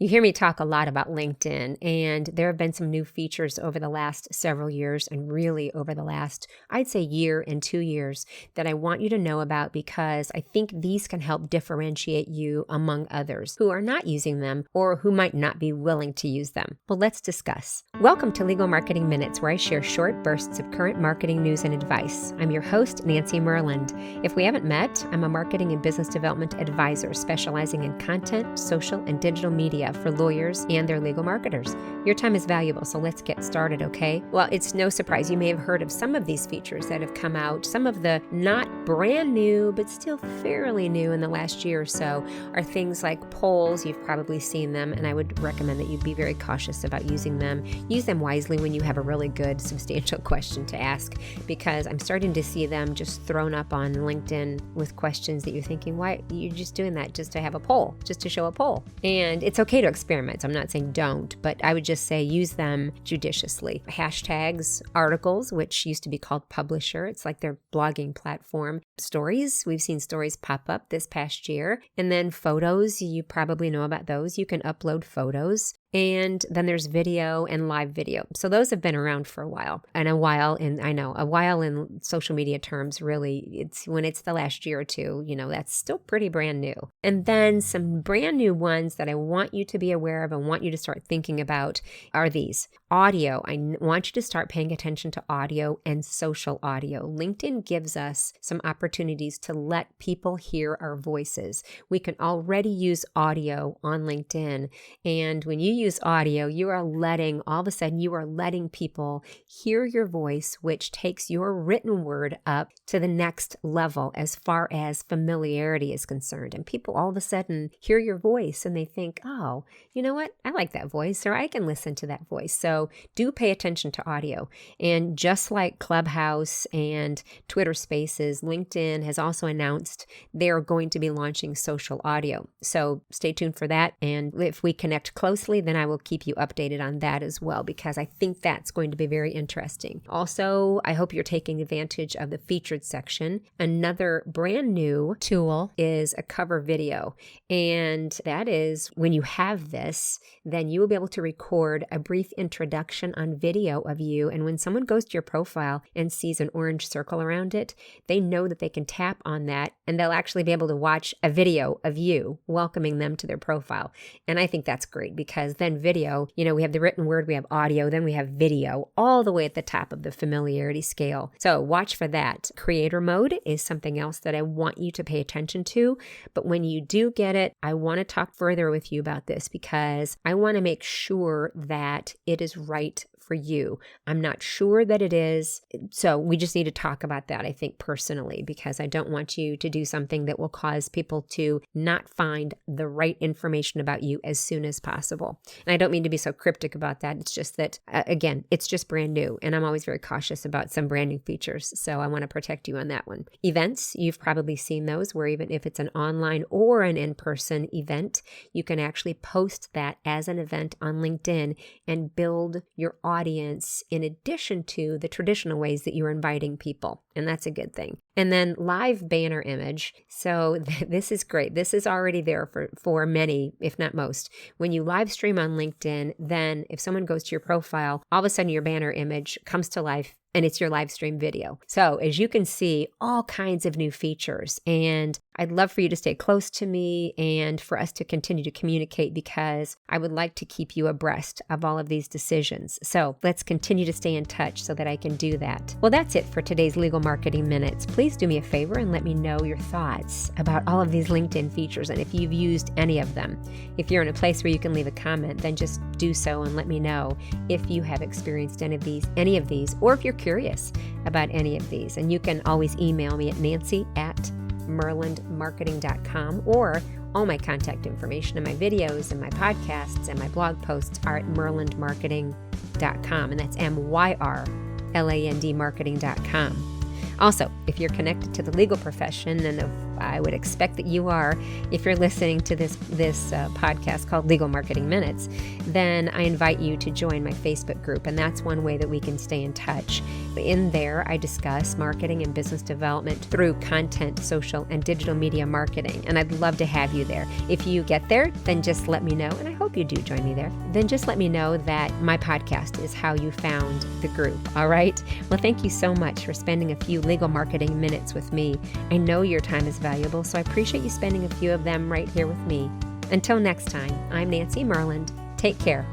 You hear me talk a lot about LinkedIn, and there have been some new features over the last several years and really over the last, I'd say, year and 2 years that I want you to know about because I think these can help differentiate you among others who are not using them or who might not be willing to use them. Well, let's discuss. Welcome to Legal Marketing Minutes, where I share short bursts of current marketing news and advice. I'm your host, Nancy Myrland. If we haven't met, I'm a marketing and business development advisor specializing in content, social, and digital media for lawyers and their legal marketers. Your time is valuable, so let's get started, okay? Well, it's no surprise you may have heard of some of these features that have come out. Some of the not brand new, but still fairly new in the last year or so are things like polls. You've probably seen them, and I would recommend that you be very cautious about using them. Use them wisely when you have a really good, substantial question to ask, because I'm starting to see them just thrown up on LinkedIn with questions that you're thinking, why you're just doing that just to have a poll, just to show a poll. And it's okay to experiment. I'm not saying don't, but I would just say use them judiciously. Hashtags, articles, which used to be called Publisher. It's like their blogging platform. Stories. We've seen stories pop up this past year. And then photos. You probably know about those. You can upload photos. And then there's video and live video. So those have been around for a while. And a while in social media terms, really, it's when it's the last year or two, that's still pretty brand new. And then some brand new ones that I want you to be aware of and want you to start thinking about are these. Audio. I want you to start paying attention to audio and social audio. LinkedIn gives us some opportunities to let people hear our voices. We can already use audio on LinkedIn. And when you use audio, you are letting people hear your voice, which takes your written word up to the next level as far as familiarity is concerned. And people all of a sudden hear your voice and they think, oh, you know what? I like that voice, or I can listen to that voice. So do pay attention to audio. And just like Clubhouse and Twitter Spaces, LinkedIn has also announced they're going to be launching social audio. So stay tuned for that. And if we connect closely, then I will keep you updated on that as well, because I think that's going to be very interesting. Also, I hope you're taking advantage of the featured section. Another brand new tool is a cover video. And that is when you have this, then you will be able to record a brief introduction on video of you. And when someone goes to your profile and sees an orange circle around it, they know that they can tap on that and they'll actually be able to watch a video of you welcoming them to their profile. And I think that's great, because then video, we have the written word, we have audio, then we have video, all the way at the top of the familiarity scale. So watch for that. Creator mode is something else that I want you to pay attention to. But when you do get it, I want to talk further with you about this, because I want to make sure that it is right for you. I'm not sure that it is. So we just need to talk about that, I think, personally, because I don't want you to do something that will cause people to not find the right information about you as soon as possible. And I don't mean to be so cryptic about that. It's just that, again, it's just brand new. And I'm always very cautious about some branding features. So I want to protect you on that one. Events, you've probably seen those where even if it's an online or an in-person event, you can actually post that as an event on LinkedIn and build your audience in addition to the traditional ways that you're inviting people. And that's a good thing. And then live banner image. So this is great. This is already there for many, if not most. When you live stream on LinkedIn, then if someone goes to your profile, all of a sudden your banner image comes to life and it's your live stream video. So as you can see, all kinds of new features. And I'd love for you to stay close to me and for us to continue to communicate, because I would like to keep you abreast of all of these decisions. So let's continue to stay in touch so that I can do that. Well, that's it for today's Legal Marketing Minutes. Please do me a favor and let me know your thoughts about all of these LinkedIn features and if you've used any of them. If you're in a place where you can leave a comment, then just do so and let me know if you have experienced any of these, or if you're curious about any of these. And you can always email me at nancy@myrlandmarketing.com, or all my contact information and my videos and my podcasts and my blog posts are at myrlandmarketing.com. And that's MYRLAND marketing.com. Also, if you're connected to the legal profession, and I would expect that you are, if you're listening to this podcast called Legal Marketing Minutes, then I invite you to join my Facebook group, and that's one way that we can stay in touch. In there, I discuss marketing and business development through content, social, and digital media marketing, and I'd love to have you there. If you get there, then just let me know, and I hope you do join me there. Then just let me know that my podcast is how you found the group, all right? Well, thank you so much for spending a few legal marketing minutes with me. I know your time is valuable, so I appreciate you spending a few of them right here with me. Until next time, I'm Nancy Myrland. Take care.